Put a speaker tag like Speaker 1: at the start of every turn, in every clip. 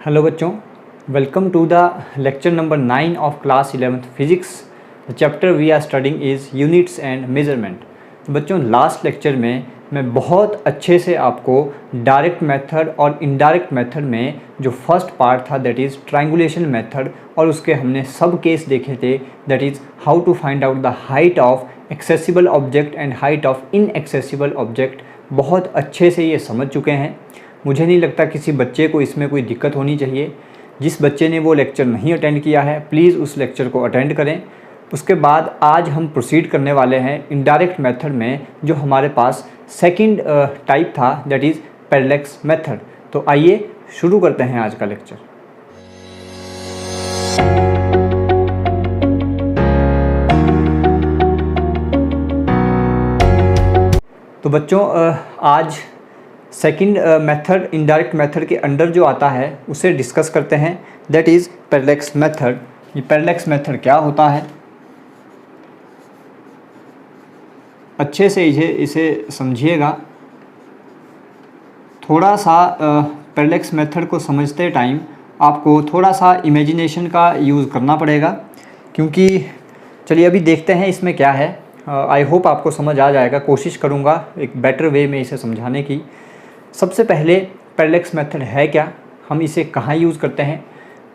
Speaker 1: Hello बच्चों, welcome to the lecture number 9 of class 11th physics. The chapter we are studying is units and measurement. तो बच्चों, last lecture में मैं बहुत अच्छे से आपको डायरेक्ट मेथड और इनडायरेक्ट मेथड में जो फर्स्ट पार्ट था दैट इज़ ट्रायंगुलेशन मेथड, और उसके हमने सब केस देखे थे that is how to find out the height of accessible object and height of inaccessible object. बहुत अच्छे से ये समझ चुके हैं। मुझे नहीं लगता किसी बच्चे को इसमें कोई दिक्कत होनी चाहिए। जिस बच्चे ने वो लेक्चर नहीं अटेंड किया है प्लीज़ उस लेक्चर को अटेंड करें। उसके बाद आज हम प्रोसीड करने वाले हैं इनडायरेक्ट मेथड में, जो हमारे पास सेकंड टाइप था दैट इज़ पैरेलैक्स मेथड। तो आइए शुरू करते हैं आज का लेक्चर। तो बच्चों, आज सेकंड मेथड इनडायरेक्ट मेथड के अंडर जो आता है उसे डिस्कस करते हैं दैट इज़ पैरेलैक्स मेथड। ये पैरेलैक्स मेथड क्या होता है, अच्छे से इसे समझिएगा। थोड़ा सा पैरेलैक्स मेथड को समझते टाइम आपको थोड़ा सा इमेजिनेशन का यूज़ करना पड़ेगा, क्योंकि चलिए अभी देखते हैं इसमें क्या है। आई होप आपको समझ आ जाएगा। कोशिश करूँगा एक बेटर वे में इसे समझाने की। सबसे पहले पैरेलैक्स मेथड है क्या, हम इसे कहाँ यूज़ करते हैं।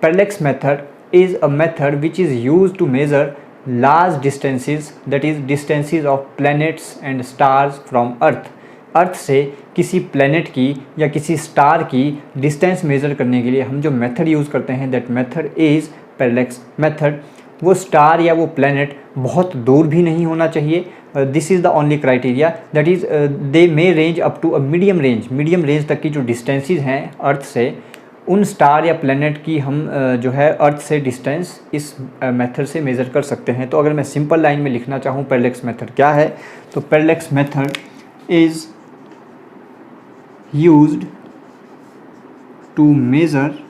Speaker 1: Parallax method is a method which is use to measure large distances that is distances of planets and stars from earth. Earth से किसी प्लैनेट की या किसी स्टार की डिस्टेंस मेज़र करने के लिए हम जो मेथड यूज़ करते हैं that method is parallax method. वो स्टार या वो प्लैनेट बहुत दूर भी नहीं होना चाहिए। This is the only criteria that is they may range up to a medium range. Medium range तक की जो डिस्टेंसेस हैं अर्थ से, उन स्टार या प्लैनेट की हम जो है अर्थ से डिस्टेंस इस मेथड से मेज़र कर सकते हैं। तो अगर मैं सिंपल लाइन में लिखना चाहूँ पैरेलैक्स मेथड क्या है, तो parallax method is used to measure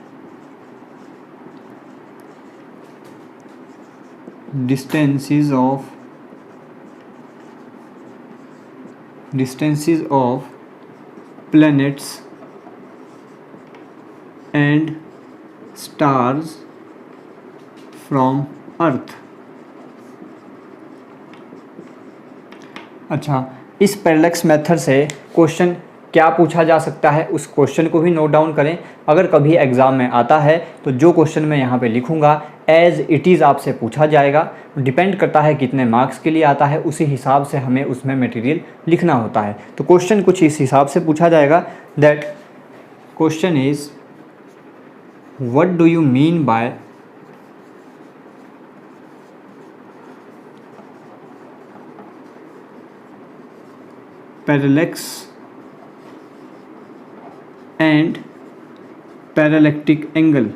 Speaker 1: distances of planets and stars from earth। अच्छा, इस पैरेलैक्स मेथड से क्वेश्चन क्या पूछा जा सकता है उस क्वेश्चन को भी नोट डाउन करें। अगर कभी एग्ज़ाम में आता है तो जो क्वेश्चन मैं यहाँ पे लिखूँगा एज़ इट इज़ आपसे पूछा जाएगा। डिपेंड करता है कितने मार्क्स के लिए आता है, उसी हिसाब से हमें उसमें मटेरियल लिखना होता है। तो क्वेश्चन कुछ इस हिसाब से पूछा जाएगा that question is what do you mean by parallax and parallactic angle।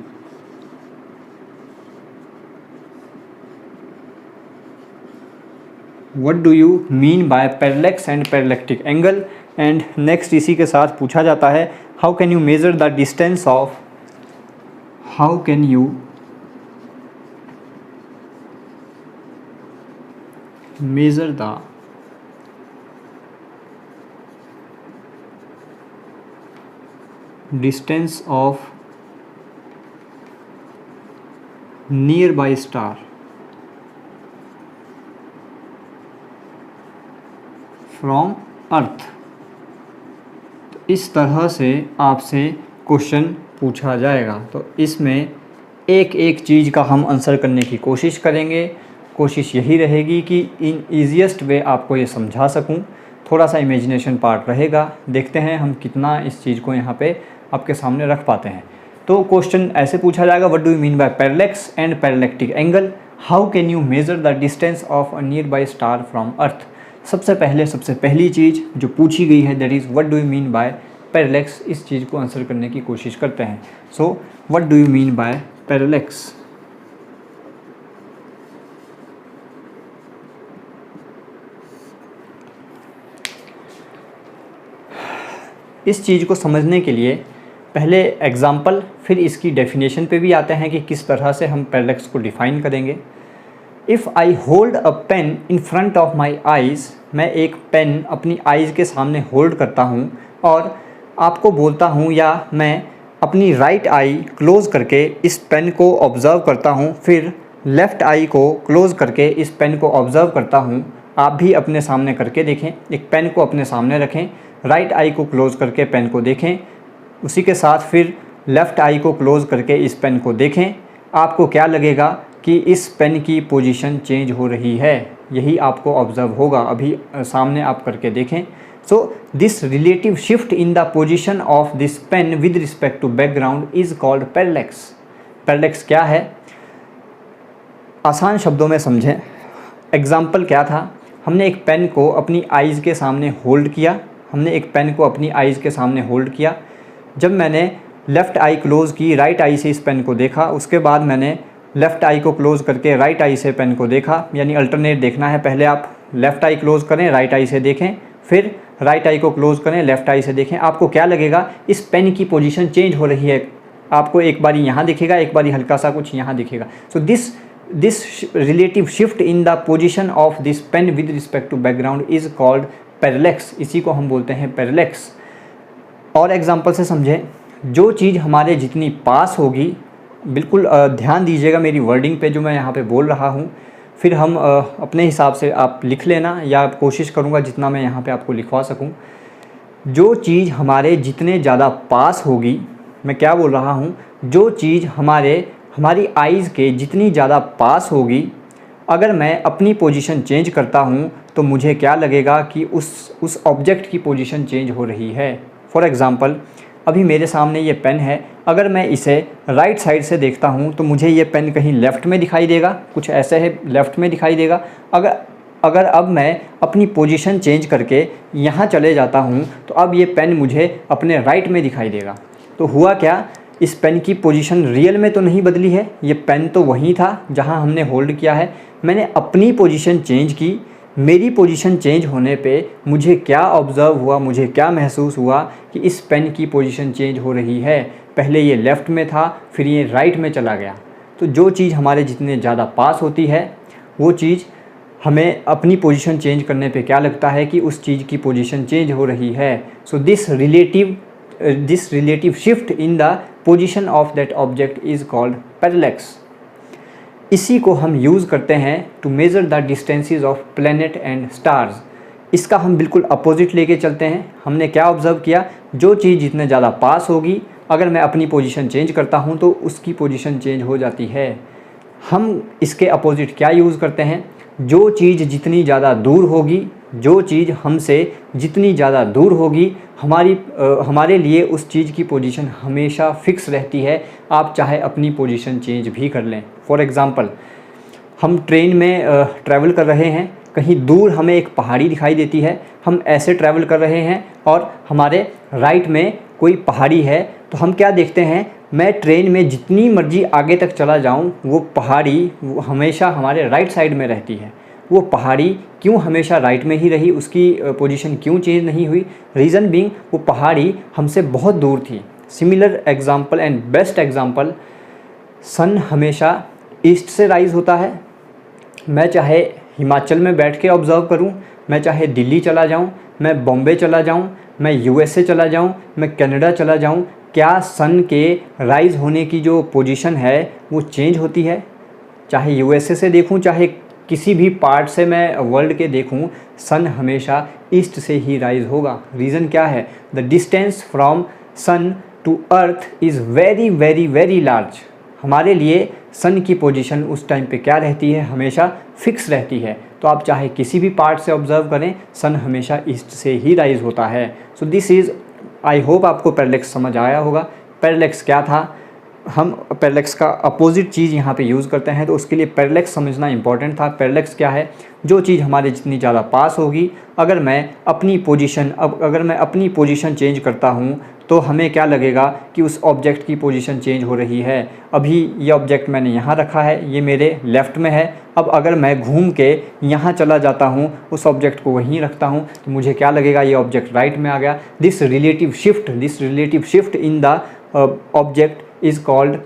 Speaker 1: What do you mean by parallax and parallactic angle? And next इसी के साथ पूछा जाता है how can you measure the distance of distance of nearby star from earth। तो इस तरह से आपसे क्वेश्चन पूछा जाएगा। तो इसमें एक एक चीज़ का हम आंसर करने की कोशिश करेंगे। कोशिश यही रहेगी कि इन ईजीएस्ट वे आपको ये समझा सकूं। थोड़ा सा इमेजिनेशन पार्ट रहेगा। देखते हैं हम कितना इस चीज़ को यहाँ पे आपके सामने रख पाते हैं। तो क्वेश्चन ऐसे पूछा जाएगा what do you mean by parallax and parallactic angle, how can you measure the distance of a nearby star from earth. सबसे पहली चीज़ जो पूछी गई है that is what do you mean by parallax. इस चीज़ को आंसर करने की कोशिश करते हैं। So what do you mean by parallax. इस चीज़ को समझने के लिए पहले एग्जाम्पल फिर इसकी डेफिनेशन पे भी आते हैं कि किस तरह से हम पैरेलैक्स को डिफ़ाइन करेंगे। If I hold a pen in front of my eyes, मैं एक पेन अपनी आइज़ के सामने होल्ड करता हूँ और आपको बोलता हूँ या मैं अपनी राइट आई क्लोज़ करके इस पेन को ऑब्ज़र्व करता हूँ, फिर लेफ़्ट आई को क्लोज़ करके इस पेन को ऑब्ज़र्व करता हूँ। आप भी अपने सामने करके देखें। एक पेन को अपने सामने रखें, राइट आई को क्लोज़ करके पेन को देखें, उसी के साथ फिर लेफ़्ट आई को क्लोज़ करके इस पेन को देखें। आपको क्या लगेगा कि इस पेन की पोजीशन चेंज हो रही है, यही आपको ऑब्ज़र्व होगा। अभी सामने आप करके देखें। So this relative shift in the position of this pen with respect to background is called parallax. Parallax क्या है, आसान शब्दों में समझें। एग्ज़ाम्पल क्या था, हमने एक पेन को अपनी आइज़ के सामने होल्ड किया। हमने एक पेन को अपनी आइज़ के सामने होल्ड किया। जब मैंने लेफ़्ट आई क्लोज़ की, राइट आई से इस पेन को देखा, उसके बाद मैंने लेफ़्ट आई को क्लोज़ करके राइट आई से पेन को देखा। यानी अल्टरनेट देखना है, पहले आप लेफ़्ट आई क्लोज़ करें, राइट आई से देखें, फिर राइट आई को क्लोज़ करें, लेफ़्ट आई से देखें। आपको क्या लगेगा, इस पेन की पोजीशन चेंज हो रही है। आपको एक बारी यहाँ दिखेगा, एक बारी हल्का सा कुछ यहाँ दिखेगा। So this relative shift in the position of this pen with respect to background is called parallax. इसी को हम बोलते हैं पैरेलैक्स। और एग्जांपल से समझें, जो चीज़ हमारे जितनी पास होगी, बिल्कुल ध्यान दीजिएगा मेरी वर्डिंग पे जो मैं यहाँ पे बोल रहा हूँ, फिर हम अपने हिसाब से आप लिख लेना, या कोशिश करूँगा जितना मैं यहाँ पे आपको लिखवा सकूँ। जो चीज़ हमारे जितने ज़्यादा पास होगी, मैं क्या बोल रहा हूँ, जो चीज़ हमारी आइज़ के जितनी ज़्यादा पास होगी, अगर मैं अपनी पोजीशन चेंज करता हूँ तो मुझे क्या लगेगा कि उस ऑब्जेक्ट की पोजीशन चेंज हो रही है। फॉर एग्ज़ाम्पल, अभी मेरे सामने ये पेन है, अगर मैं इसे राइट साइड से देखता हूँ तो मुझे ये पेन कहीं लेफ़्ट में दिखाई देगा, कुछ ऐसे है लेफ़्ट में दिखाई देगा। अगर अब मैं अपनी पोजीशन चेंज करके यहाँ चले जाता हूँ तो अब ये पेन मुझे अपने राइट में दिखाई देगा। तो हुआ क्या, इस पेन की पोजीशन रियल में तो नहीं बदली है, ये पेन तो वहीं था जहाँ हमने होल्ड किया है। मैंने अपनी पोजीशन चेंज की। मेरी पोजीशन चेंज होने पे मुझे क्या ऑब्ज़र्व हुआ, मुझे क्या महसूस हुआ कि इस पेन की पोजीशन चेंज हो रही है। पहले ये लेफ़्ट में था, फिर ये राइट में चला गया। तो जो चीज़ हमारे जितने ज़्यादा पास होती है, वो चीज़ हमें अपनी पोजीशन चेंज करने पे क्या लगता है कि उस चीज़ की पोजीशन चेंज हो रही है। So this relative shift in the position of that object is called parallax. इसी को हम यूज़ करते हैं to measure the distances of planet and stars. इसका हम बिल्कुल अपोजिट लेके चलते हैं। हमने क्या ऑब्ज़र्व किया, जो चीज़ जितने ज़्यादा पास होगी, अगर मैं अपनी पोजीशन चेंज करता हूँ तो उसकी पोजीशन चेंज हो जाती है। हम इसके अपोजिट क्या यूज़ करते हैं, जो चीज़ जितनी ज़्यादा दूर होगी, जो चीज़ हमसे जितनी ज़्यादा दूर होगी, हमारे लिए उस चीज़ की पोजीशन हमेशा फ़िक्स रहती है। आप चाहे अपनी पोजीशन चेंज भी कर लें। फॉर एग्ज़ाम्पल, हम ट्रेन में ट्रैवल कर रहे हैं, कहीं दूर हमें एक पहाड़ी दिखाई देती है, हम ऐसे ट्रैवल कर रहे हैं और हमारे राइट में कोई पहाड़ी है, तो हम क्या देखते हैं, मैं ट्रेन में जितनी मर्जी आगे तक चला जाऊं, वो पहाड़ी हमेशा हमारे राइट साइड में रहती है। वो पहाड़ी क्यों हमेशा राइट में ही रही, उसकी पोजीशन क्यों चेंज नहीं हुई? रीज़न बीइंग, वो पहाड़ी हमसे बहुत दूर थी। Similar example and best example, sun हमेशा ईस्ट से राइज़ होता है। मैं चाहे हिमाचल में बैठ के ऑब्ज़र्व करूं, मैं चाहे दिल्ली चला जाऊं, मैं बॉम्बे चला जाऊं, मैं यूएसए चला जाऊं, मैं कनाडा चला जाऊं, क्या सन के राइज़ होने की जो पोजीशन है वो चेंज होती है? चाहे यूएसए से देखूं, चाहे किसी भी पार्ट से मैं वर्ल्ड के देखूं, सन हमेशा ईस्ट से ही राइज़ होगा। रीज़न क्या है? The distance from sun to earth is very very very large. हमारे लिए सन की पोजीशन उस टाइम पे क्या रहती है, हमेशा फिक्स रहती है। तो आप चाहे किसी भी पार्ट से ऑब्ज़र्व करें, सन हमेशा ईस्ट से ही राइज़ होता है। So this is, I hope आपको पैरेलैक्स समझ आया होगा। पैरेलैक्स क्या था, हम पैरेलैक्स का अपोजिट चीज़ यहाँ पे यूज़ करते हैं, तो उसके लिए पैरेलैक्स समझना इंपॉर्टेंट था। पैरेलैक्स क्या है? जो चीज़ हमारे जितनी ज़्यादा पास होगी, अगर मैं अपनी पोजीशन चेंज करता हूँ तो हमें क्या लगेगा कि उस ऑब्जेक्ट की पोजीशन चेंज हो रही है। अभी ये ऑब्जेक्ट मैंने यहाँ रखा है, ये मेरे लेफ़्ट में है। अब अगर मैं घूम के यहाँ चला जाता हूँ, उस ऑब्जेक्ट को वहीं रखता हूँ, तो मुझे क्या लगेगा, ये ऑब्जेक्ट राइट में आ गया। This relative shift in the object is called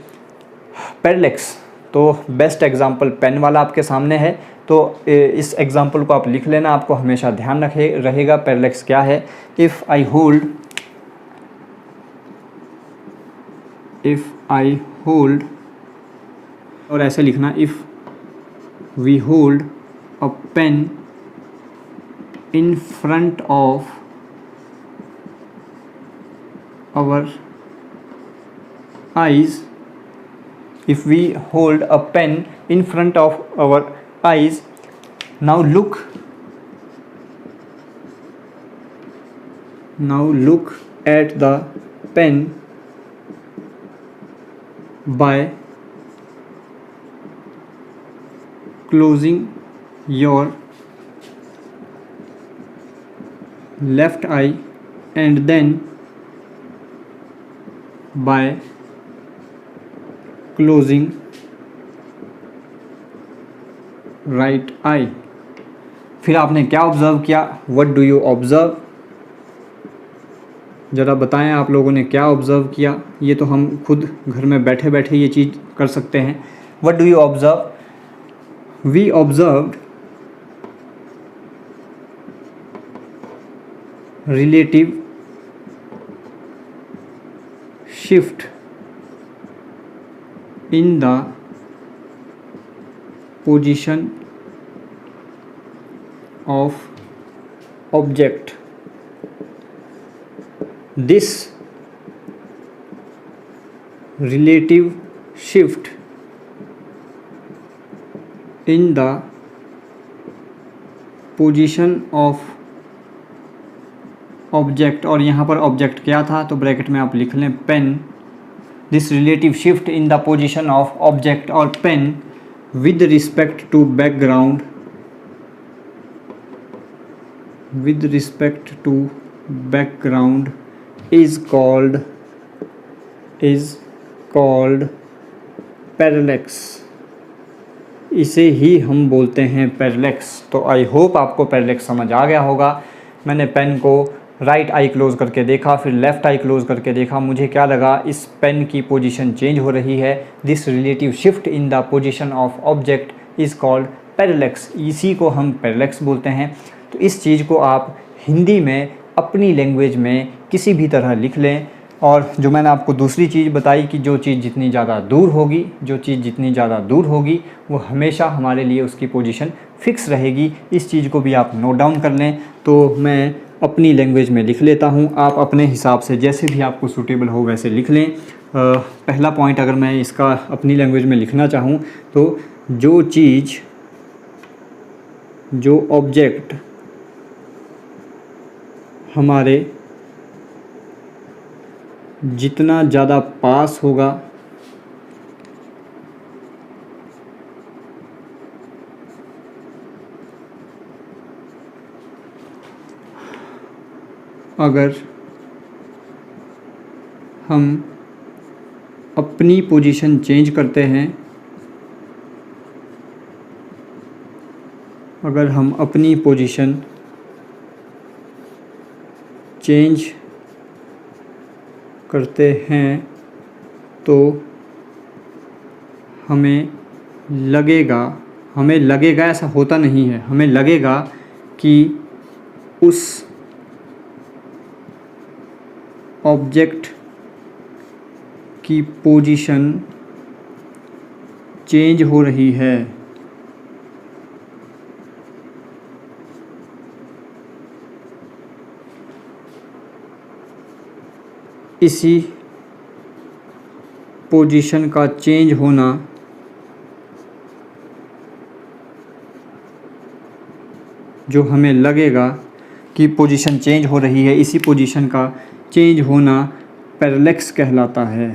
Speaker 1: parallax. तो बेस्ट एग्जांपल पेन वाला आपके सामने है, तो इस एग्जांपल को आप लिख लेना, आपको हमेशा ध्यान रहेगा पैरेलैक्स क्या है। If I hold if I hold, और ऐसे लिखना if we hold a pen in front of our eyes, if we hold a pen in front of our eyes, now look at the pen by closing your left eye and then by closing right I. फिर आपने क्या observe किया? What do you observe? ज़रा बताएं आप लोगों ने क्या ऑब्ज़र्व किया। ये तो हम खुद घर में बैठे बैठे ये चीज़ कर सकते हैं। What do you observe? We observed relative shift in the position of object. This relative shift in the position of object, और यहाँ पर ऑब्जेक्ट क्या था तो ब्रैकेट में आप लिख लें pen. This relative shift in the position of object or pen with respect to background is called parallax। इसे ही हम बोलते हैं पैरेलैक्स। तो आई होप आपको पैरेलैक्स समझ आ गया होगा। मैंने पेन को राइट आई क्लोज़ करके देखा, फिर लेफ़्ट आई क्लोज़ करके देखा, मुझे क्या लगा, इस पेन की पोजीशन चेंज हो रही है। This relative shift in the position of object is called parallax. इसी को हम पैरेलैक्स बोलते हैं। तो इस चीज़ को आप हिंदी में अपनी लैंग्वेज में किसी भी तरह लिख लें। और जो मैंने आपको दूसरी चीज़ बताई कि जो चीज़ जितनी ज़्यादा दूर होगी वो हमेशा हमारे लिए उसकी पोजीशन फ़िक्स रहेगी। इस चीज़ को भी आप नोट डाउन कर लें। तो मैं अपनी लैंग्वेज में लिख लेता हूँ, आप अपने हिसाब से जैसे भी आपको सूटेबल हो वैसे लिख लें। पहला पॉइंट अगर मैं इसका अपनी लैंग्वेज में लिखना चाहूँ तो जो ऑब्जेक्ट हमारे जितना ज़्यादा पास होगा अगर हम अपनी पोजीशन चेंज करते हैं, अगर हम अपनी पोजीशन चेंज करते हैं तो हमें लगेगा ऐसा होता नहीं है, हमें लगेगा कि उस ऑब्जेक्ट की पोजीशन चेंज हो रही है। इसी पोजीशन का चेंज होना जो हमें लगेगा कि पोजीशन चेंज हो रही है, इसी पोजीशन का चेंज होना पैरेलैक्स कहलाता है।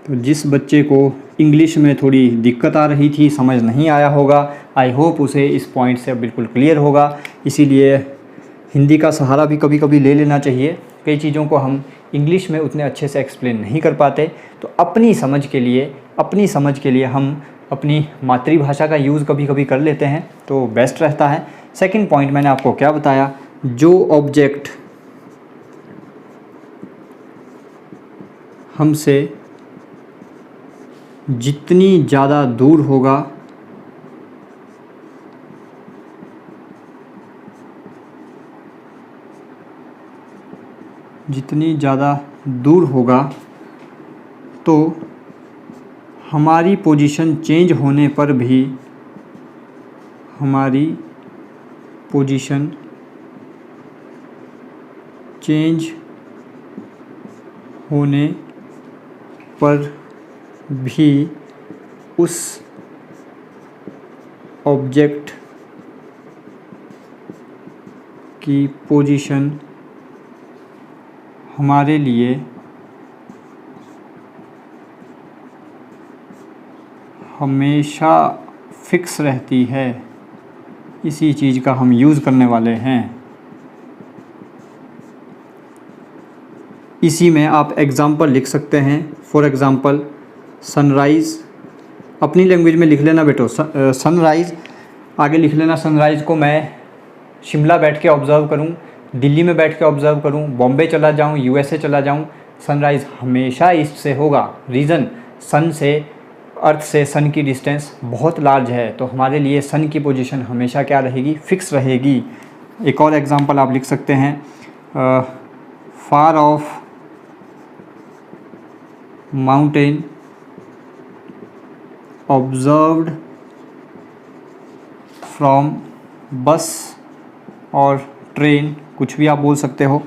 Speaker 1: तो जिस बच्चे को इंग्लिश में थोड़ी दिक्कत आ रही थी, समझ नहीं आया होगा, आई होप उसे इस पॉइंट से बिल्कुल क्लियर होगा। इसीलिए हिंदी का सहारा भी कभी कभी ले लेना चाहिए। कई चीज़ों को हम इंग्लिश में उतने अच्छे से एक्सप्लेन नहीं कर पाते, तो अपनी समझ के लिए हम अपनी मातृभाषा का यूज़ कभी कभी कर लेते हैं तो बेस्ट रहता है। सेकंड पॉइंट मैंने आपको क्या बताया, जो ऑब्जेक्ट हमसे जितनी ज़्यादा दूर होगा जितनी ज़्यादा दूर होगा तो हमारी पोजीशन चेंज होने पर भी हमारी पोजीशन चेंज होने पर भी उस ऑब्जेक्ट की पोजीशन हमारे लिए हमेशा फिक्स रहती है। इसी चीज़ का हम यूज़ करने वाले हैं। इसी में आप एग्ज़ाम्पल लिख सकते हैं। फॉर एग्ज़ाम्पल सनराइज़, अपनी लैंग्वेज में लिख लेना बेटो। सनराइज़ आगे लिख लेना। सनराइज़ को मैं शिमला बैठ के ऑब्ज़र्व करूं, दिल्ली में बैठ के ऑब्ज़र्व करूं, बॉम्बे चला जाऊं, यूएसए चला जाऊं, सनराइज़ हमेशा ईस्ट से होगा। रीज़न, सन से, अर्थ से सन की डिस्टेंस बहुत लार्ज है, तो हमारे लिए सन की पोजीशन हमेशा क्या रहेगी? फिक्स रहेगी। एक और एग्ज़ाम्पल आप लिख सकते हैं। फार ऑफ माउंटेन ऑब्जर्व्ड फ्रॉम बस और ट्रेन, कुछ भी आप बोल सकते हो।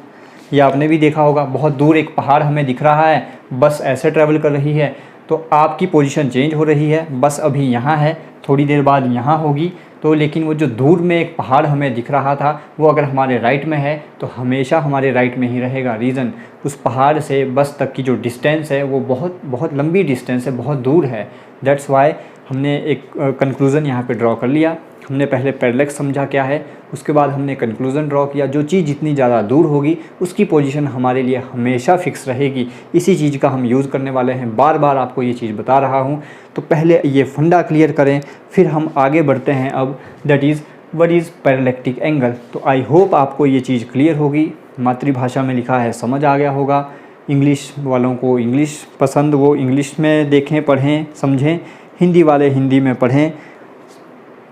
Speaker 1: या आपने भी देखा होगा, बहुत दूर एक पहाड़ हमें दिख रहा है, बस ऐसे ट्रैवल कर रही है, तो आपकी पोजीशन चेंज हो रही है। बस अभी यहाँ है, थोड़ी देर बाद यहाँ होगी, तो लेकिन वो जो दूर में एक पहाड़ हमें दिख रहा था वो अगर हमारे राइट में है तो हमेशा हमारे राइट में ही रहेगा। रीज़न, उस पहाड़ से बस तक की जो डिस्टेंस है वो बहुत बहुत लंबी डिस्टेंस है, बहुत दूर है। दैट्स वाई हमने एक कंक्लूज़न यहाँ पे ड्रॉ कर लिया। हमने पहले पैरेलैक्स समझा क्या है, उसके बाद हमने कंक्लूज़न ड्रॉ किया। जो चीज़ जितनी ज़्यादा दूर होगी उसकी पोजीशन हमारे लिए हमेशा फिक्स रहेगी। इसी चीज़ का हम यूज़ करने वाले हैं। बार बार आपको ये चीज़ बता रहा हूँ, तो पहले ये फंडा क्लियर करें, फिर हम आगे बढ़ते हैं। अब that is what is parallactic angle. तो आई होप आपको ये चीज़ क्लियर होगी। मातृभाषा में लिखा है, समझ आ गया होगा। इंग्लिश वालों को इंग्लिश पसंद, वो इंग्लिश में देखें, पढ़ें, समझें। हिंदी वाले हिंदी में पढ़ें।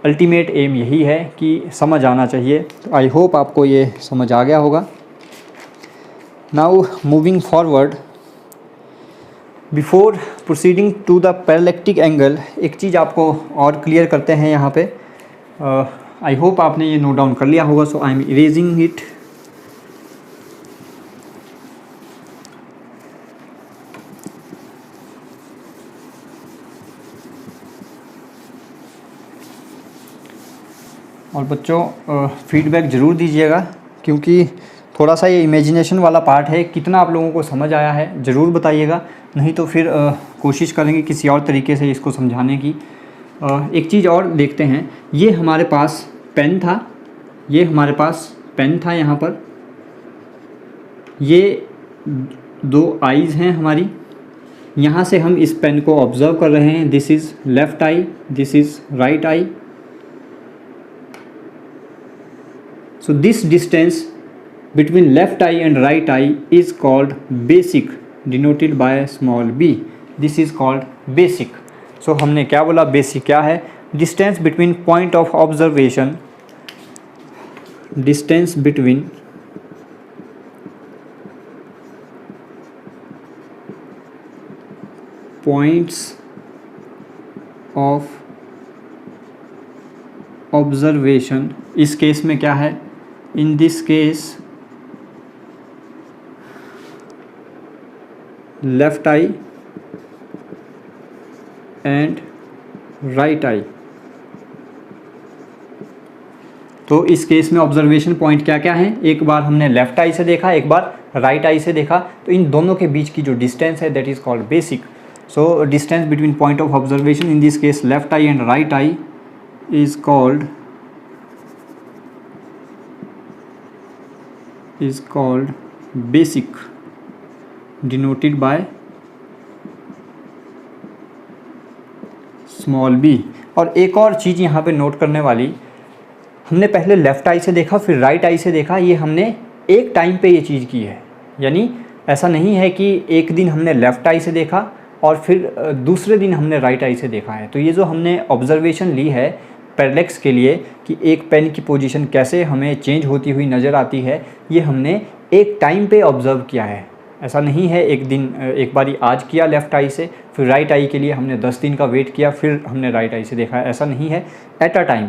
Speaker 1: अल्टीमेट एम यही है कि समझ आना चाहिए। तो आई होप आपको ये समझ आ गया होगा। Now moving forward, before proceeding to the parallactic angle, एक चीज़ आपको और क्लियर करते हैं यहाँ पे। आई होप आपने ये नोट डाउन कर लिया होगा, सो आई एम इरेजिंग इट। और बच्चों फीडबैक ज़रूर दीजिएगा, क्योंकि थोड़ा सा ये इमेजिनेशन वाला पार्ट है। कितना आप लोगों को समझ आया है ज़रूर बताइएगा, नहीं तो फिर कोशिश करेंगे किसी और तरीके से इसको समझाने की। एक चीज़ और देखते हैं। ये हमारे पास पेन था, ये हमारे पास पेन था यहाँ पर। ये दो आईज़ हैं हमारी। यहाँ से हम इस पेन को ऑब्ज़र्व कर रहे हैं। This is left I, this is right I. So this distance between left eye and right eye is called basic, denoted by small b. This is called basic. So हमने क्या बोला? basic क्या है? Distance between point of observation, distance between points of observation। इस case में क्या है? In this case left eye and right eye। तो इस केस में ऑब्जर्वेशन पॉइंट क्या क्या है? एक बार हमने लेफ्ट आई से देखा, एक बार राइट आई से देखा, तो इन दोनों के बीच की जो डिस्टेंस है that is called basic. So distance between point of observation in this case left I and right I is called basic, denoted by small b। और एक और चीज़ यहाँ पे नोट करने वाली, हमने पहले लेफ़्ट आई से देखा, फिर राइट आई से देखा। ये हमने एक टाइम पे ये चीज़ की है, यानी ऐसा नहीं है कि एक दिन हमने लेफ़्ट आई से देखा और फिर दूसरे दिन हमने राइट आई से देखा है। तो ये जो हमने ऑब्जर्वेशन ली है पैरेलैक्स के लिए कि एक पेन की पोजीशन कैसे हमें चेंज होती हुई नज़र आती है, ये हमने एक टाइम पे ऑब्ज़र्व किया है। ऐसा नहीं है एक बारी आज किया लेफ़्ट आई से, फिर राइट आई के लिए हमने 10 दिन का वेट किया, फिर हमने राइट आई से देखा, ऐसा नहीं है। एट अ टाइम,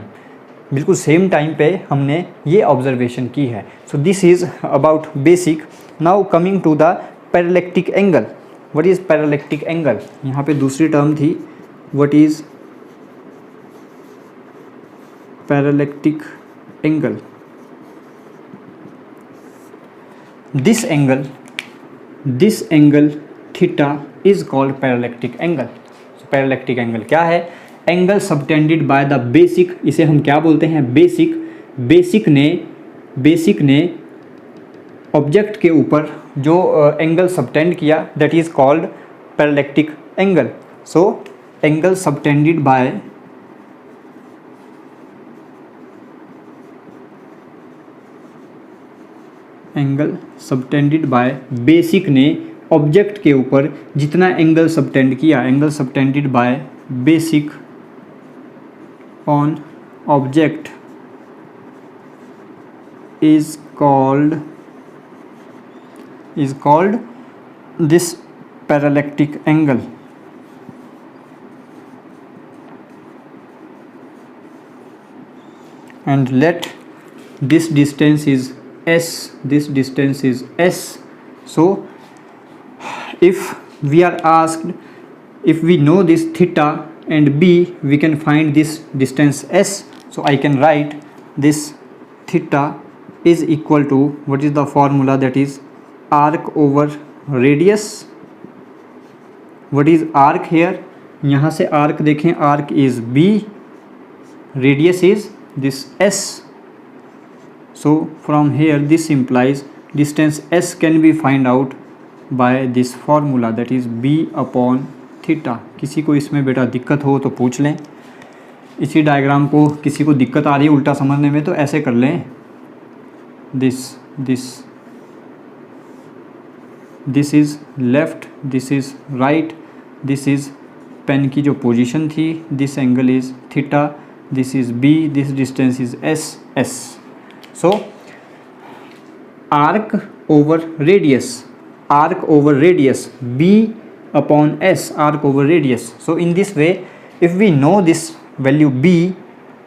Speaker 1: बिल्कुल सेम टाइम पे हमने ये ऑब्जर्वेशन की है। So this is about basic. Now coming to the parallactic angle. What is parallactic angle? यहाँ पे दूसरी टर्म थी, what is parallactic angle. This angle theta is called parallactic angle. Parallactic angle क्या है? Angle subtended by the basic, इसे हम क्या बोलते हैं? बेसिक ने ऑब्जेक्ट के ऊपर जो एंगल सबटेंड किया, that is called parallactic angle. So angle subtended by basic ने ऑब्जेक्ट के ऊपर जितना एंगल सबटेंड किया, angle subtended by basic on object is called this parallactic angle. And let this distance is s, this distance is s. So if we are asked, if we know this theta and b, we can find this distance s. So I can write this theta is equal to, what is the formula? That is arc over radius. What is arc here? यहाँ से arc देखें, arc is b, radius is this s. So from here this implies distance s can be find out by this formula, that is b upon theta. किसी को इसमें बेटा दिक्कत हो तो पूछ लें। इसी डायग्राम को किसी को दिक्कत आ रही है उल्टा समझने में तो ऐसे कर लें, this is left, this is right, this is pen की जो पोजीशन थी, this angle is theta, this is b, this distance is s. So arc over radius b upon s, arc over radius. So in this way, if we know this value b,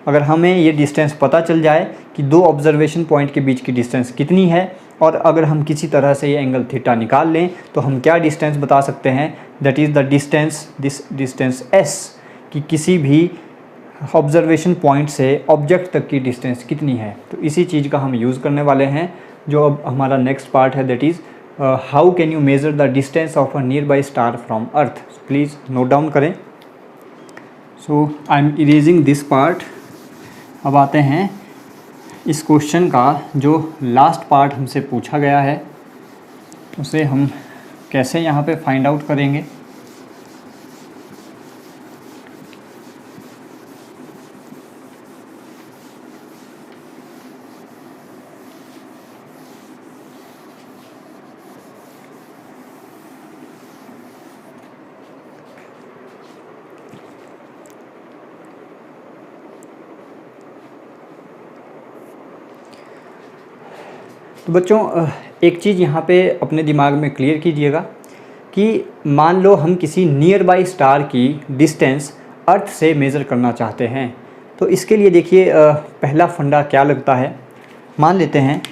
Speaker 1: अगर हमें ये distance पता चल जाए कि दो observation point के बीच की डिस्टेंस कितनी है, और अगर हम किसी तरह से ये एंगल थीटा निकाल लें तो हम क्या डिस्टेंस बता सकते हैं? That is the distance, this distance s, कि किसी भी ऑब्जर्वेशन पॉइंट से ऑब्जेक्ट तक की डिस्टेंस कितनी है। तो इसी चीज़ का हम यूज़ करने वाले हैं, जो अब हमारा नेक्स्ट पार्ट है, that is how can you measure the distance of a nearby star from earth. Please note down करें। So I am erasing this part. अब आते हैं इस क्वेश्चन का जो लास्ट पार्ट हमसे पूछा गया है, उसे हम कैसे यहाँ पे फाइंड आउट करेंगे। तो बच्चों एक चीज़ यहाँ पे अपने दिमाग में क्लियर कीजिएगा कि मान लो हम किसी नियर बाई स्टार की डिस्टेंस अर्थ से मेज़र करना चाहते हैं, तो इसके लिए देखिए पहला फंडा क्या लगता है। मान लेते हैं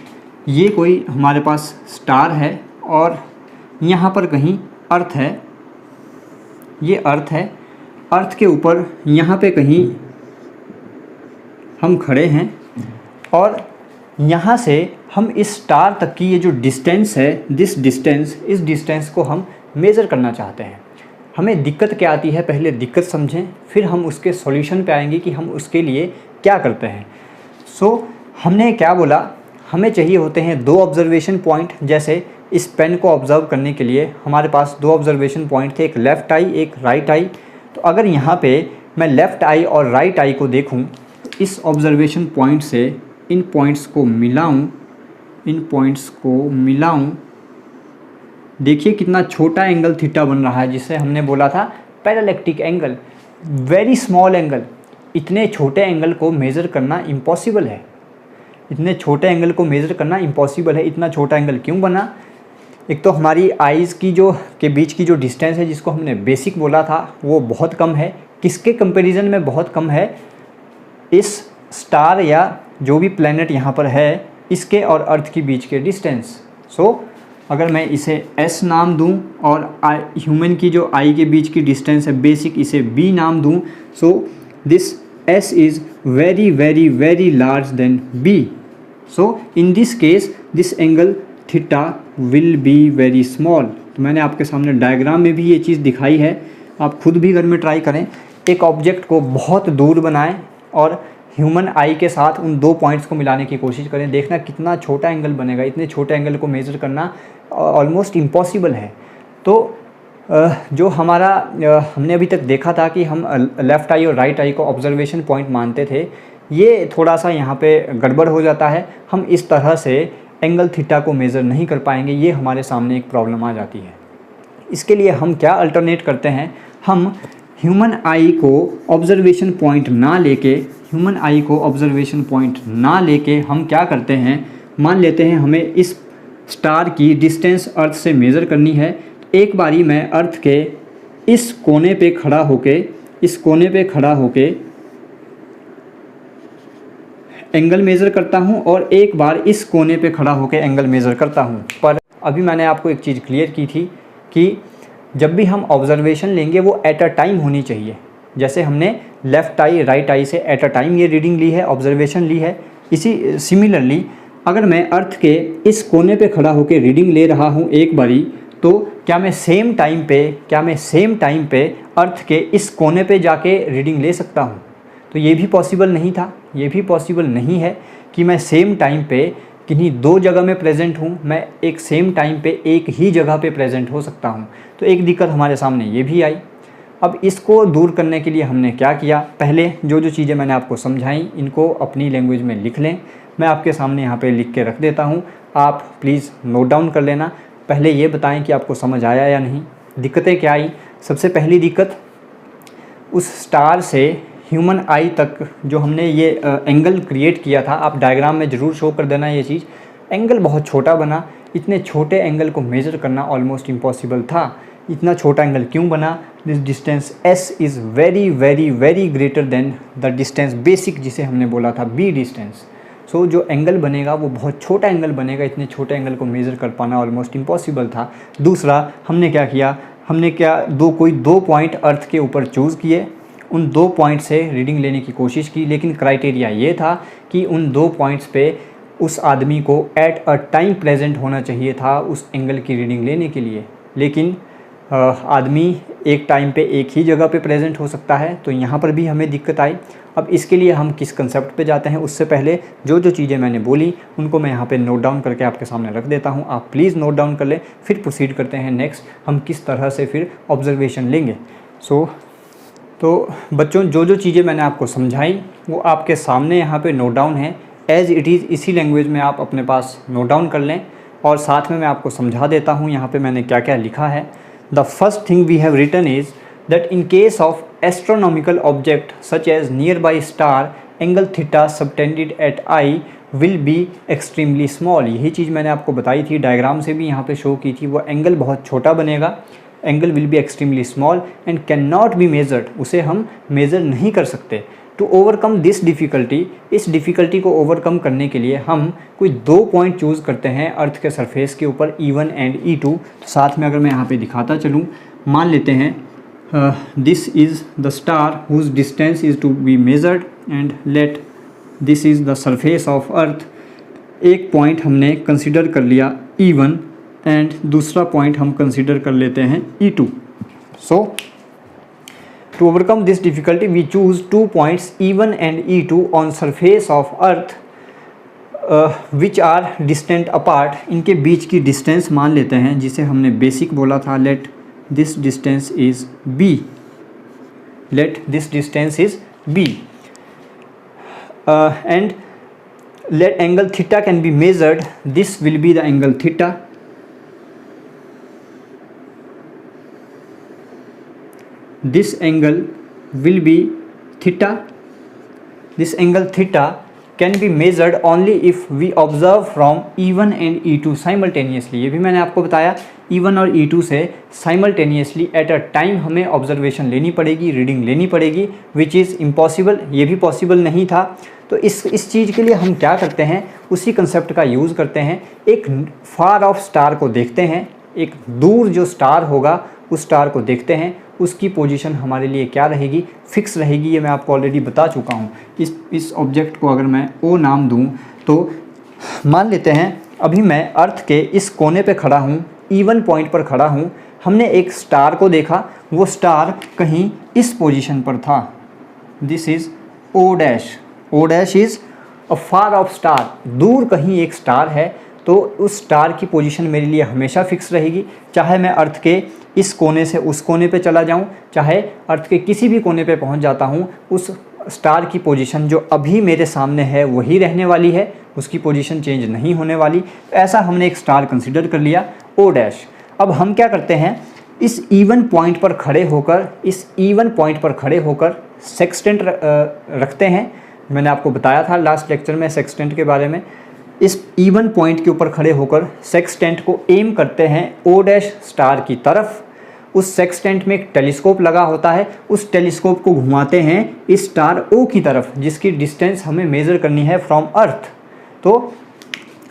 Speaker 1: ये कोई हमारे पास स्टार है और यहाँ पर कहीं अर्थ है, ये अर्थ है, अर्थ के ऊपर यहाँ पे कहीं हम खड़े हैं और यहाँ से हम इस स्टार तक की ये जो डिस्टेंस है, इस डिस्टेंस को हम मेज़र करना चाहते हैं। हमें दिक्कत क्या आती है, पहले दिक्कत समझें, फिर हम उसके सॉल्यूशन पे आएंगे कि हम उसके लिए क्या करते हैं। हमने क्या बोला, हमें चाहिए होते हैं दो ऑब्जर्वेशन पॉइंट। जैसे इस पेन को ऑब्ज़र्व करने के लिए हमारे पास दो ऑब्जर्वेशन पॉइंट थे, एक लेफ़्ट आई एक राइट आई। तो अगर यहाँ पे मैं लेफ़्ट आई और राइट आई को देखूँ, इस ऑब्जर्वेशन पॉइंट से इन पॉइंट्स को मिलाऊं, देखिए कितना छोटा एंगल थीटा बन रहा है, जिसे हमने बोला था पैरेलैक्टिक एंगल, वेरी स्मॉल एंगल। इतने छोटे एंगल को मेज़र करना इम्पॉसिबल है, इतने छोटे एंगल को मेज़र करना इम्पॉसिबल है। इतना छोटा एंगल क्यों बना? एक तो हमारी आईज़ की के बीच की जो डिस्टेंस है, जिसको हमने बेसिक बोला था, वो बहुत कम है। किसके कंपैरिजन में बहुत कम है? इस स्टार या जो भी प्लैनेट यहाँ पर है, इसके और अर्थ के बीच के डिस्टेंस। सो अगर मैं इसे s नाम दूं और ह्यूमन की जो आई के बीच की डिस्टेंस है बेसिक, इसे b नाम दूं, so this s is very very very large then b। So in this case this angle theta will be very small. तो मैंने आपके सामने डायग्राम में भी ये चीज़ दिखाई है, आप खुद भी घर में ट्राई करें। एक ऑब्जेक्ट को बहुत दूर बनाएं और ह्यूमन आई के साथ उन दो पॉइंट्स को मिलाने की कोशिश करें, देखना कितना छोटा एंगल बनेगा। इतने छोटे एंगल को मेज़र करना ऑलमोस्ट इम्पॉसिबल है। तो जो हमारा हमने अभी तक देखा था कि हम लेफ़्ट आई और राइट आई को ऑब्जर्वेशन पॉइंट मानते थे, ये थोड़ा सा यहाँ पे गड़बड़ हो जाता है। हम इस तरह से एंगल थीटा को मेज़र नहीं कर पाएंगे, ये हमारे सामने एक प्रॉब्लम आ जाती है। इसके लिए हम क्या अल्टरनेट करते हैं? हम ह्यूमन आई को ऑब्जर्वेशन पॉइंट ना लेके हम क्या करते हैं, मान लेते हैं हमें इस स्टार की डिस्टेंस अर्थ से मेज़र करनी है। एक बारी मैं अर्थ के इस कोने पे खड़ा होके एंगल मेज़र करता हूँ और एक बार इस कोने पे खड़ा होके एंगल मेज़र करता हूँ। पर अभी मैंने आपको एक चीज़ क्लियर की थी कि जब भी हम ऑब्जर्वेशन लेंगे वो एट अ टाइम होनी चाहिए। जैसे हमने लेफ़्ट आई राइट आई से एट अ टाइम ये रीडिंग ली है, ऑब्जर्वेशन ली है, इसी सिमिलरली अगर मैं अर्थ के इस कोने पे खड़ा होकर रीडिंग ले रहा हूँ एक बारी, तो क्या मैं सेम टाइम पे अर्थ के इस कोने पे जाके रीडिंग ले सकता हूँ? तो ये भी पॉसिबल नहीं था। ये भी पॉसिबल नहीं है कि मैं सेम टाइम पे किन्हीं दो जगह में प्रेजेंट हूँ, मैं एक सेम टाइम पे एक ही जगह पे प्रेजेंट हो सकता हूँ। तो एक दिक्कत हमारे सामने ये भी आई। अब इसको दूर करने के लिए हमने क्या किया? पहले जो चीज़ें मैंने आपको समझाई, इनको अपनी लैंग्वेज में लिख लें। मैं आपके सामने यहाँ पे लिख के रख देता हूँ, आप प्लीज़ नोट डाउन कर लेना। पहले ये बताएं कि आपको समझ आया या नहीं। दिक्कतें क्या आई? सबसे पहली दिक्कत, उस स्टार से ह्यूमन आई तक जो हमने ये एंगल क्रिएट किया था, आप डायग्राम में ज़रूर शो कर देना ये चीज़, एंगल बहुत छोटा बना। इतने छोटे एंगल को मेज़र करना ऑलमोस्ट इम्पॉसिबल था। इतना छोटा एंगल क्यों बना? This distance s is very very very greater than the distance basic, जिसे हमने बोला था b डिस्टेंस। सो जो एंगल बनेगा वो बहुत छोटा एंगल बनेगा। इतने छोटे एंगल को मेज़र कर पाना ऑलमोस्ट इम्पॉसिबल था। दूसरा, हमने क्या किया? कोई दो पॉइंट अर्थ के ऊपर चूज़ किए, उन दो पॉइंट से रीडिंग लेने की कोशिश की, लेकिन क्राइटेरिया ये था कि उन दो पॉइंट्स पे उस आदमी को एट अ टाइम प्रेजेंट होना चाहिए था उस एंगल की रीडिंग लेने के लिए। लेकिन आदमी एक टाइम पे एक ही जगह पे प्रेजेंट हो सकता है, तो यहाँ पर भी हमें दिक्कत आई। अब इसके लिए हम किस कंसेप्ट पे जाते हैं, उससे पहले जो चीज़ें मैंने बोली उनको मैं यहाँ पे नोट डाउन करके आपके सामने रख देता हूँ। आप प्लीज़ नोट डाउन कर लें, फिर प्रोसीड करते हैं नेक्स्ट हम किस तरह से फिर ऑब्जर्वेशन लेंगे। तो बच्चों, जो चीज़ें मैंने आपको समझाई वो आपके सामने यहाँ पे नोट डाउन है एज़ इट इज़। इसी लैंग्वेज में आप अपने पास नोट डाउन कर लें और साथ में मैं आपको समझा देता हूँ यहाँ पे मैंने क्या क्या लिखा है। The first thing we have written is that in case of astronomical object such as nearby star, angle theta subtended at eye will be extremely small. यही चीज़ मैंने आपको बताई थी, डायग्राम से भी यहाँ पे शो की थी। वो एंगल बहुत छोटा बनेगा, angle will be extremely small and can not be measured, उसे हम मेज़र नहीं कर सकते। टू ओवरकम दिस डिफ़िकल्टी, इस डिफ़िकल्टी को ओवरकम करने के लिए हम कोई दो पॉइंट चूज़ करते हैं अर्थ के सरफेस के ऊपर, E1 एंड E2। तो साथ में अगर मैं यहाँ पे दिखाता चलूँ, मान लेते हैं this is the star whose distance is to be measured and let this is the surface of earth. एक पॉइंट हमने कंसिडर कर लिया E1 एंड दूसरा पॉइंट हम कंसिडर कर लेते हैं E2। So to overcome this difficulty we choose two points E1 and E2 on surface of earth which are distant apart. इनके बीच की डिस्टेंस मान लेते हैं जिसे हमने बेसिक बोला था, late this distance is B, late this distance is B and let angle theta can be measured. This will be the angle theta. This angle will be theta. This angle theta can be measured only if we observe from E1 and E2 simultaneously. ये भी मैंने आपको बताया, E1 और E2 से simultaneously at a time हमें observation लेनी पड़ेगी, रीडिंग लेनी पड़ेगी, विच इज़ इम्पॉसिबल, ये भी पॉसिबल नहीं था। तो इस चीज़ के लिए हम क्या करते हैं, उसी कंसेप्ट का यूज़ करते हैं। एक फार ऑफ स्टार को देखते हैं, एक दूर जो स्टार होगा उस स्टार को देखते हैं, उसकी पोजीशन हमारे लिए क्या रहेगी, फिक्स रहेगी। ये मैं आपको ऑलरेडी बता चुका हूँ। इस ऑब्जेक्ट को अगर मैं ओ नाम दूँ तो मान लेते हैं अभी मैं अर्थ के इस कोने पे खड़ा हूँ, E1 पॉइंट पर खड़ा हूँ। हमने एक स्टार को देखा, वो स्टार कहीं इस पोजीशन पर था। This is O dash. O dash is a far of star, दूर कहीं एक स्टार है। तो उस स्टार की पोजीशन मेरे लिए हमेशा फिक्स रहेगी, चाहे मैं अर्थ के इस कोने से उस कोने पे चला जाऊं, चाहे अर्थ के किसी भी कोने पे पहुंच जाता हूं, उस स्टार की पोजीशन जो अभी मेरे सामने है वही रहने वाली है, उसकी पोजीशन चेंज नहीं होने वाली। ऐसा हमने एक स्टार कंसिडर कर लिया O डैश। अब हम क्या करते हैं, इस E1 पॉइंट पर खड़े होकर सेक्सटेंट रखते हैं। मैंने आपको बताया था लास्ट लेक्चर में सेक्सटेंट के बारे में। इस E1 पॉइंट के ऊपर खड़े होकर सेक्सटेंट को एम करते हैं O डैश स्टार की तरफ। उस सेक्सटेंट में एक टेलीस्कोप लगा होता है, उस टेलीस्कोप को घुमाते हैं इस स्टार O की तरफ, जिसकी डिस्टेंस हमें मेज़र करनी है फ्रॉम अर्थ। तो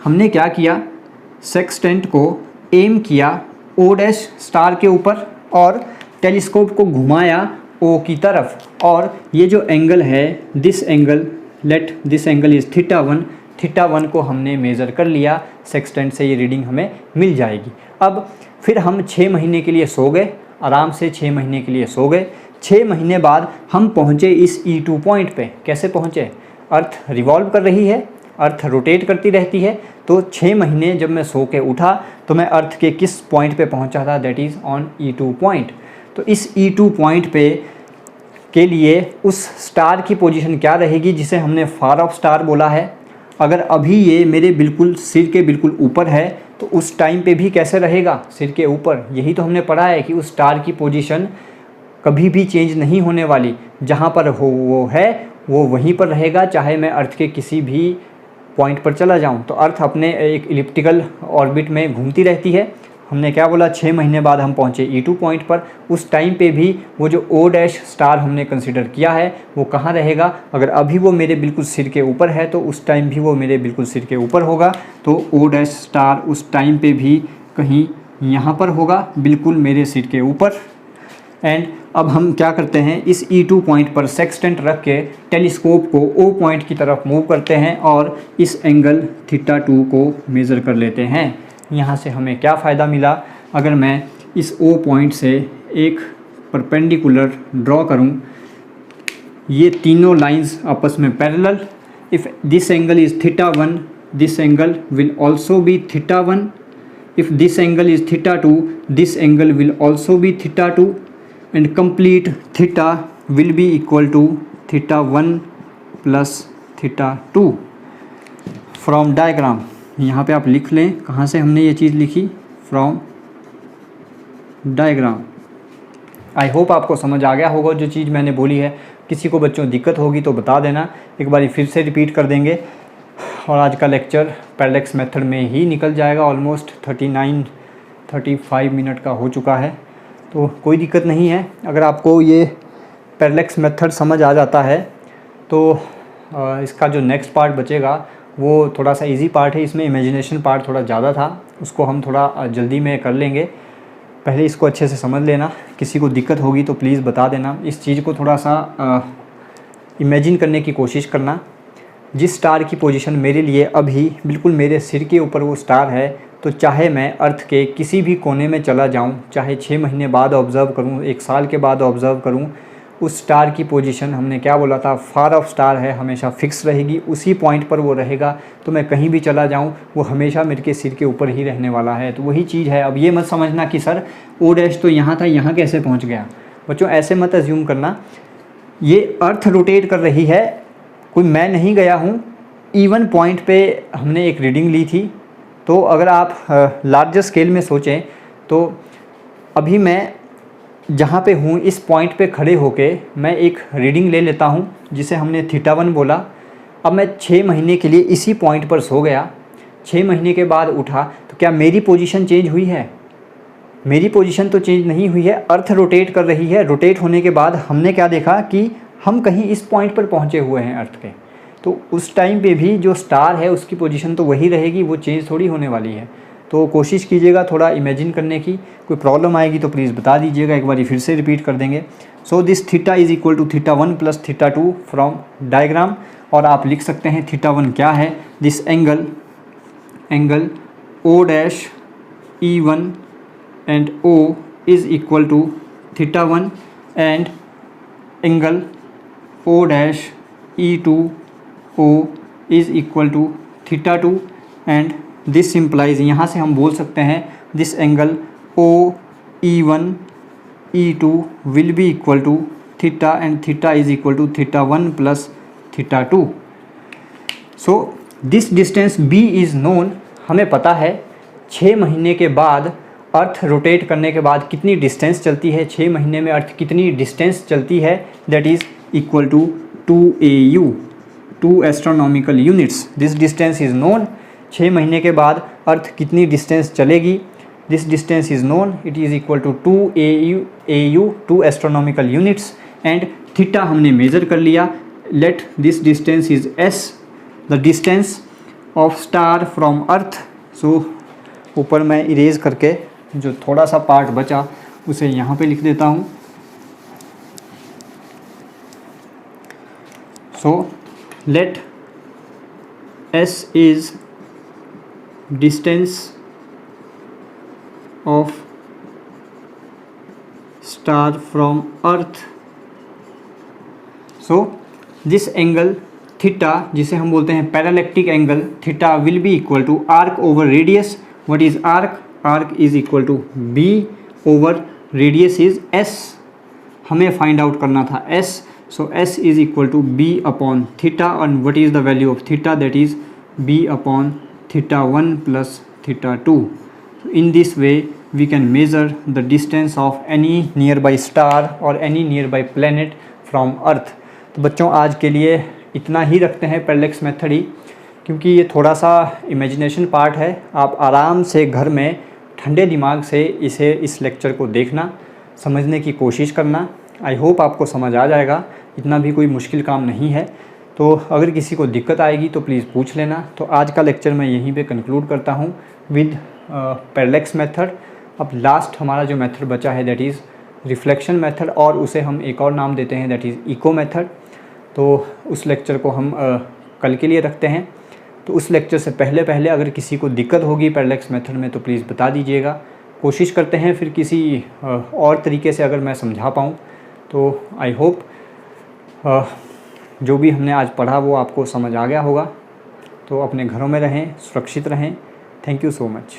Speaker 1: हमने क्या किया, सेक्सटेंट को एम किया O डैश स्टार के ऊपर और टेलीस्कोप को घुमाया O की तरफ, और ये जो एंगल है, this angle, let this angle is θ1 को हमने मेज़र कर लिया सेक्सटेंट से, ये रीडिंग हमें मिल जाएगी। अब फिर हम 6 महीने के लिए सो गए, आराम से 6 महीने के लिए सो गए। 6 महीने बाद हम पहुँचे इस E2 पॉइंट पे। कैसे पहुँचे, अर्थ रिवॉल्व कर रही है, अर्थ रोटेट करती रहती है। तो 6 महीने जब मैं सो के उठा तो मैं अर्थ के किस पॉइंट पे पहुँचा था, that is on E2 point. तो इस E2 पॉइंट पे के लिए उस स्टार की पोजीशन क्या रहेगी जिसे हमने फार ऑफ स्टार बोला है। अगर अभी ये मेरे बिल्कुल सिर के बिल्कुल ऊपर है तो उस टाइम पे भी कैसे रहेगा, सिर के ऊपर। यही तो हमने पढ़ा है कि उस स्टार की पोजीशन कभी भी चेंज नहीं होने वाली, जहाँ पर हो वो है वो वहीं पर रहेगा, चाहे मैं अर्थ के किसी भी पॉइंट पर चला जाऊँ। तो अर्थ अपने एक इलिप्टिकल ऑर्बिट में घूमती रहती है। हमने क्या बोला, 6 महीने बाद हम पहुँचे E2 पॉइंट पर। उस टाइम पे भी वो जो O डैश स्टार हमने कंसिडर किया है वो कहाँ रहेगा, अगर अभी वो मेरे बिल्कुल सिर के ऊपर है तो उस टाइम भी वो मेरे बिल्कुल सिर के ऊपर होगा। तो O डैश स्टार उस टाइम पे भी कहीं यहाँ पर होगा, बिल्कुल मेरे सिर के ऊपर। एंड अब हम क्या करते हैं, इस E2 पॉइंट पर सेक्सटेंट रख के टेलीस्कोप को O पॉइंट की तरफ मूव करते हैं और इस एंगल θ2 को मेज़र कर लेते हैं। यहाँ से हमें क्या फ़ायदा मिला, अगर मैं इस O पॉइंट से एक परपेंडिकुलर ड्रॉ करूँ, ये तीनों लाइंस आपस में parallel, if this angle is θ1 this angle will also be θ1, if this angle is θ2 this angle will also be θ2 and complete θ will be equal to θ1 plus θ2 from diagram. यहाँ पे आप लिख लें कहाँ से हमने ये चीज़ लिखी, फ्रॉम डायग्राम। आई होप आपको समझ आ गया होगा जो चीज़ मैंने बोली है। किसी को बच्चों दिक्कत होगी तो बता देना, एक बारी फिर से रिपीट कर देंगे। और आज का लेक्चर पैरेलैक्स मेथड में ही निकल जाएगा, ऑलमोस्ट 35 मिनट का हो चुका है, तो कोई दिक्कत नहीं है। अगर आपको ये पैरेलैक्स मेथड समझ आ जाता है तो इसका जो नेक्स्ट पार्ट बचेगा वो थोड़ा सा इजी पार्ट है। इसमें इमेजिनेशन पार्ट थोड़ा ज़्यादा था, उसको हम थोड़ा जल्दी में कर लेंगे। पहले इसको अच्छे से समझ लेना, किसी को दिक्कत होगी तो प्लीज़ बता देना। इस चीज़ को थोड़ा सा इमेजिन करने की कोशिश करना। जिस स्टार की पोजीशन मेरे लिए अभी बिल्कुल मेरे सिर के ऊपर वो स्टार है, तो चाहे मैं अर्थ के किसी भी कोने में चला जाऊँ, चाहे 6 महीने बाद ऑब्ज़र्व करूँ, 1 साल के बाद ऑब्ज़र्व करूँ, उस स्टार की पोजीशन हमने क्या बोला था, फार ऑफ स्टार है, हमेशा फिक्स रहेगी, उसी पॉइंट पर वो रहेगा। तो मैं कहीं भी चला जाऊं वो हमेशा मेरे के सिर के ऊपर ही रहने वाला है। तो वही चीज़ है। अब ये मत समझना कि सर O डैश तो यहाँ था, यहाँ कैसे पहुँच गया। बच्चों ऐसे मत अज्यूम करना, ये अर्थ रोटेट कर रही है, कोई मैं नहीं गया हूँ। E1 पॉइंट पे हमने एक रीडिंग ली थी। तो अगर आप लार्जर स्केल में सोचें तो अभी मैं जहाँ पे हूँ इस पॉइंट पे खड़े होके मैं एक रीडिंग ले लेता हूँ जिसे हमने θ1 बोला। अब मैं 6 महीने के लिए इसी पॉइंट पर सो गया, 6 महीने के बाद उठा, तो क्या मेरी पोजीशन चेंज हुई है? मेरी पोजीशन तो चेंज नहीं हुई है, अर्थ रोटेट कर रही है। रोटेट होने के बाद हमने क्या देखा कि हम कहीं इस पॉइंट पर पहुंचे हुए हैं अर्थ के, तो उस टाइम पे भी जो स्टार है उसकी पोजीशन तो वही रहेगी, वो चेंज थोड़ी होने वाली है। तो कोशिश कीजिएगा थोड़ा इमेजिन करने की, कोई प्रॉब्लम आएगी तो प्लीज़ बता दीजिएगा, एक बार फिर से रिपीट कर देंगे। So this theta is equal to θ1 plus θ2 from diagram, और आप लिख सकते हैं θ1 क्या है, this angle O dash E1 and O is equal to θ1 and angle O dash E2 O is equal to θ2 and this implies, यहाँ से हम बोल सकते हैं this angle O E1 E2 will be equal to theta and theta is equal to θ1 plus θ2। So this distance B is known, हमें पता है 6 महीने के बाद अर्थ रोटेट करने के बाद कितनी डिस्टेंस चलती है, 6 महीने में अर्थ कितनी डिस्टेंस चलती है, that is equal to 2 AU, 2 astronomical units. This distance is known, 6 महीने के बाद अर्थ कितनी डिस्टेंस चलेगी, this distance is known, it is equal to 2 AU 2 astronomical units and theta हमने मेज़र कर लिया। Let this distance is S, the distance of star from earth. So ऊपर मैं इरेज करके जो थोड़ा सा पार्ट बचा उसे यहाँ पे लिख देता हूँ। So let S is distance of star from earth. So this angle theta, जिसे हम बोलते हैं parallactic angle, theta will be equal to arc over radius. What is arc? Arc is equal to B over radius is S, हमें find out करना था S. So S is equal to B upon theta, and what is the value of theta, that is B upon θ1 plus θ2। In this way we can measure the distance of any nearby star or any nearby planet from earth। तो बच्चों आज के लिए इतना ही रखते हैं parallax method ही, क्योंकि ये थोड़ा सा इमेजिनेशन पार्ट है। आप आराम से घर में ठंडे दिमाग से इस लेक्चर को देखना, समझने की कोशिश करना। आई होप आपको समझ आ जाएगा, इतना भी कोई मुश्किल काम नहीं है। तो अगर किसी को दिक्कत आएगी तो प्लीज़ पूछ लेना। तो आज का लेक्चर मैं यहीं पे कंक्लूड करता हूँ विद पैरेलैक्स मेथड। अब लास्ट हमारा जो मेथड बचा है दैट इज़ रिफ्लेक्शन मेथड, और उसे हम एक और नाम देते हैं दैट इज़ इको मेथड। तो उस लेक्चर को हम कल के लिए रखते हैं। तो उस लेक्चर से पहले अगर किसी को दिक्कत होगी पैरेलैक्स मेथड में तो प्लीज़ बता दीजिएगा। कोशिश करते हैं फिर किसी और तरीके से अगर मैं समझा पाऊँ। तो आई होप जो भी हमने आज पढ़ा वो आपको समझ आ गया होगा। तो अपने घरों में रहें, सुरक्षित रहें। Thank you so much.